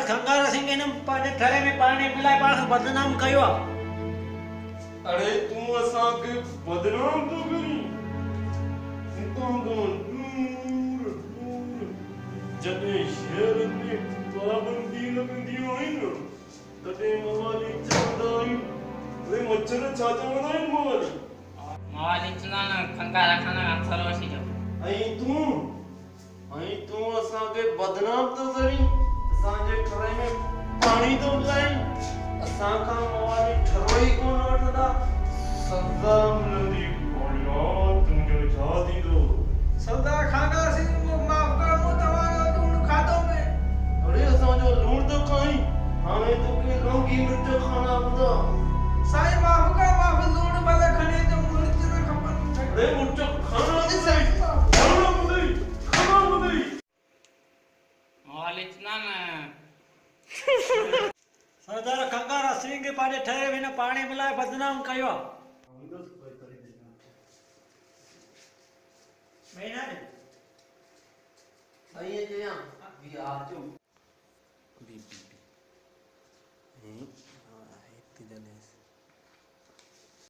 खंगारा सिंह ने पाने ठरे में पानी मिलाए पास बदनाम कयो। अरे तू असा के बदनाम तो करी तो दूर जने शहर में पाबंदी लगंदी होई न तने मवाली चंदाई वे मच्छर छाता बनाई मवाली चंदा खंगारा खाना अथरो सी जो आई तू असा के बदनाम तो करी असा जे ठरे में पानी तो मिलाई असा का मवाली ठरोई कोन वठदा सदा मिलंदी कोणिया तुमजो छा दीदो सदा खागा सिंह को माफ कर मो तवारो लूण खादो में। अरे असा जो लूण तो खाई हाणे तो के लौंगी मिर्च खाना बुदा साईं माफ कर माफ लूण भले खणे जो मिर्च न खपन। अरे मिर्च खाना दे खाना बुदई मवाली चंदा सरदार खंगारा सिंह पाने ठरे में पानी मिलाए बदनाम कयो। महीना ने आइए जया भी आ जो